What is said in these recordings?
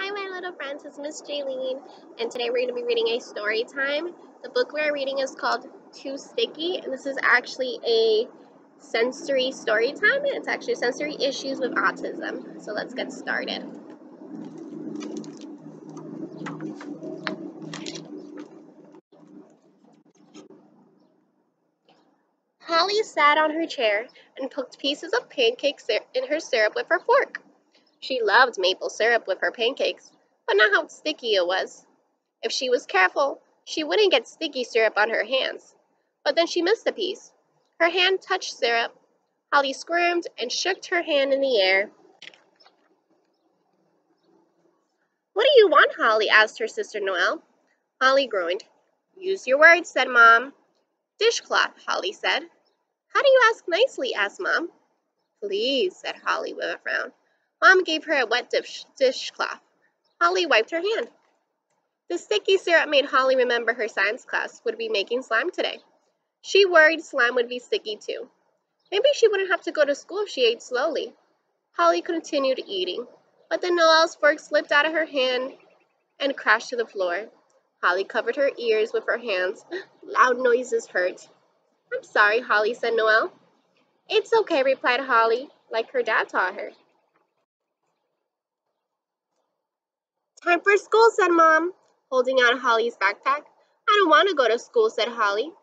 Hi, my little friends, it's Miss Jaylene, and today we're going to be reading a story time. The book we're reading is called Too Sticky, and this is actually a sensory story time. It's actually sensory issues with autism. So let's get started. Holly sat on her chair and poked pieces of pancake in her syrup with her fork. She loved maple syrup with her pancakes, but not how sticky it was. If she was careful, she wouldn't get sticky syrup on her hands. But then she missed a piece. Her hand touched syrup. Holly squirmed and shook her hand in the air. "What do you want, Holly?" asked her sister Noelle. Holly groaned. "Use your words," said Mom. "Dishcloth," Holly said. "How do you ask nicely?" asked Mom. "Please," said Holly with a frown. Mom gave her a wet dishcloth. Holly wiped her hand. The sticky syrup made Holly remember her science class would be making slime today. She worried slime would be sticky too. Maybe she wouldn't have to go to school if she ate slowly. Holly continued eating, but then Noelle's fork slipped out of her hand and crashed to the floor. Holly covered her ears with her hands. Loud noises hurt. "I'm sorry, Holly," said Noelle. "It's okay," replied Holly, like her dad taught her. "Time for school," said Mom, holding out Holly's backpack. "I don't want to go to school," said Holly.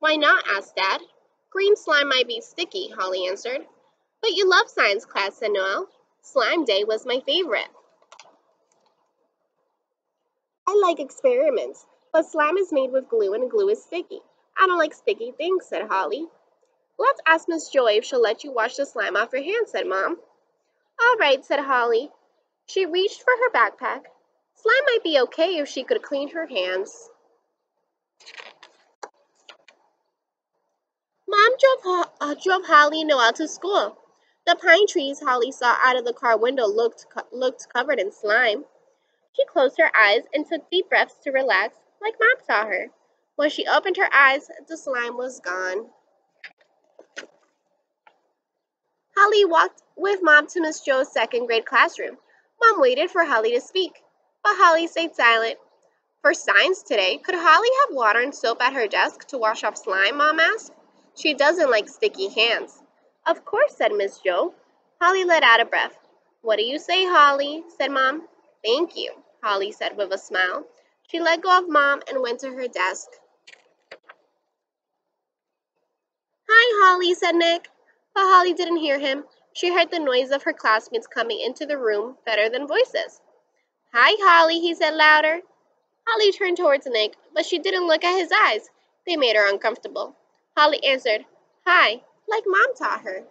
"Why not?" asked Dad. "Green slime might be sticky," Holly answered. "But you love science class," said Noelle. "Slime day was my favorite." "I like experiments, but slime is made with glue and glue is sticky. I don't like sticky things," said Holly. "Let's ask Miss Joy if she'll let you wash the slime off your hands," said Mom. "All right," said Holly. She reached for her backpack. Slime might be okay if she could clean her hands. Mom drove Holly and Noelle to school. The pine trees Holly saw out of the car window looked covered in slime. She closed her eyes and took deep breaths to relax, like Mom saw her. When she opened her eyes, the slime was gone. Holly walked with Mom to Miss Joe's second grade classroom. Mom waited for Holly to speak, but Holly stayed silent. "For science today, could Holly have water and soap at her desk to wash off slime?" Mom asked. "She doesn't like sticky hands." "Of course," said Miss Joe. Holly let out a breath. "What do you say, Holly?" said Mom. "Thank you," Holly said with a smile. She let go of Mom and went to her desk. "Hi, Holly," said Nick. But Holly didn't hear him. She heard the noise of her classmates coming into the room better than voices. "Hi, Holly," he said louder. Holly turned towards Nick, but she didn't look at his eyes. They made her uncomfortable. Holly answered, "Hi," like Mom taught her.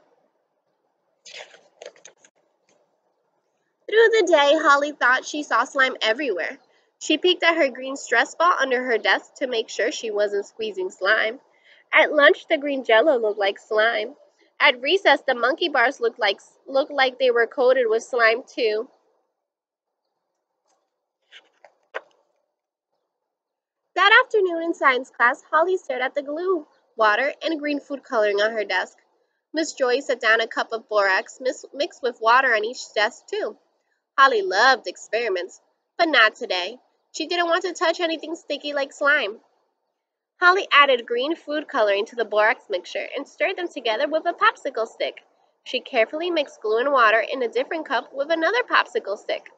Through the day, Holly thought she saw slime everywhere. She peeked at her green stress ball under her desk to make sure she wasn't squeezing slime. At lunch, the green jello looked like slime. At recess, the monkey bars looked like they were coated with slime too. That afternoon in science class, Holly stared at the glue, water, and green food coloring on her desk. Miss Joy set down a cup of borax mixed with water on each desk too. Holly loved experiments, but not today. She didn't want to touch anything sticky like slime. Holly added green food coloring to the borax mixture and stirred them together with a popsicle stick. She carefully mixed glue and water in a different cup with another popsicle stick.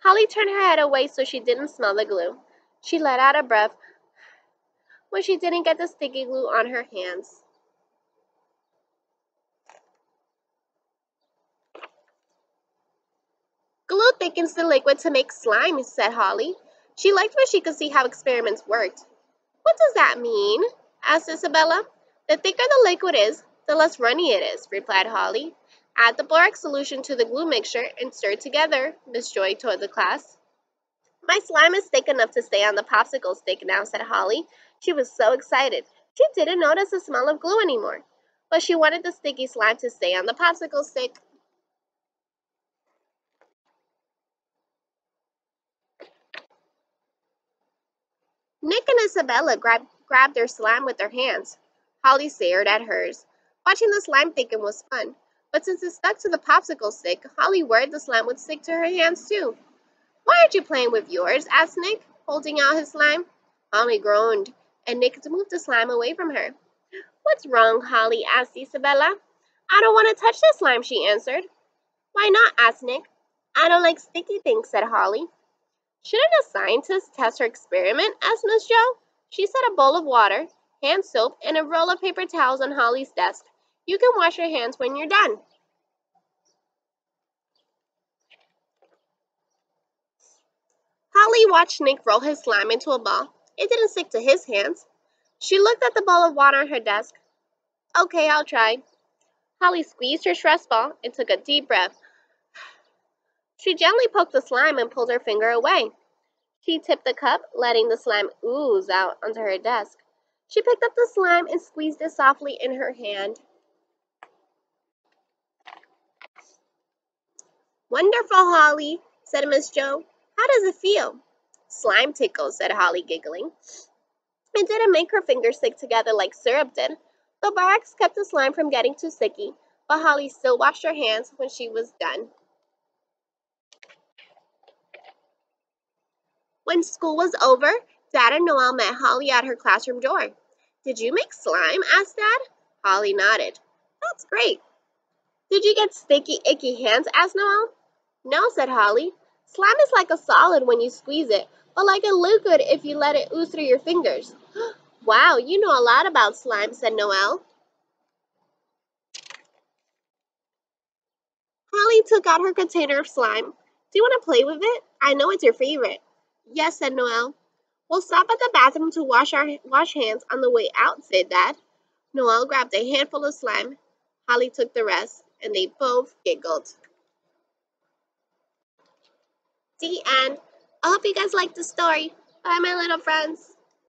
Holly turned her head away so she didn't smell the glue. She let out a breath when she didn't get the sticky glue on her hands. "Glue thickens the liquid to make slime," said Holly. She liked when she could see how experiments worked. "What does that mean?" asked Isabella. "The thicker the liquid is, the less runny it is," replied Holly. "Add the borax solution to the glue mixture and stir together," Miss Joy told the class. "My slime is thick enough to stay on the popsicle stick now," said Holly. She was so excited. She didn't notice the smell of glue anymore, but she wanted the sticky slime to stay on the popsicle stick. Nick and Isabella grabbed their slime with their hands. Holly stared at hers. Watching the slime thicken was fun, but since it stuck to the popsicle stick, Holly worried the slime would stick to her hands too. Why aren't you playing with yours? Asked Nick, holding out his slime. Holly groaned, and Nick moved the slime away from her. What's wrong, Holly? Asked Isabella. I don't want to touch the slime, she answered. Why not? Asked Nick. I don't like sticky things, said Holly. Shouldn't a scientist test her experiment? Asked Miss Joe. She set a bowl of water, hand soap, and a roll of paper towels on Holly's desk. You can wash your hands when you're done. Holly watched Nick roll his slime into a ball. It didn't stick to his hands. She looked at the bowl of water on her desk. Okay, I'll try. Holly squeezed her stress ball and took a deep breath. She gently poked the slime and pulled her finger away. She tipped the cup, letting the slime ooze out onto her desk. She picked up the slime and squeezed it softly in her hand. Wonderful, Holly, said Miss Joe. How does it feel? Slime tickles, said Holly, giggling. It didn't make her fingers stick together like syrup did. The borax kept the slime from getting too sticky, but Holly still washed her hands when she was done. When school was over, Dad and Noelle met Holly at her classroom door. Did you make slime? Asked Dad. Holly nodded. That's great. Did you get sticky, icky hands? Asked Noelle. No, said Holly. Slime is like a solid when you squeeze it, but like a liquid if you let it ooze through your fingers. Wow, you know a lot about slime, said Noelle. Holly took out her container of slime. Do you want to play with it? I know it's your favorite. Yes, said Noelle. We'll stop at the bathroom to wash hands on the way out, said Dad. Noelle grabbed a handful of slime. Holly took the rest, and they both giggled. The end. I hope you guys liked the story. Bye, my little friends.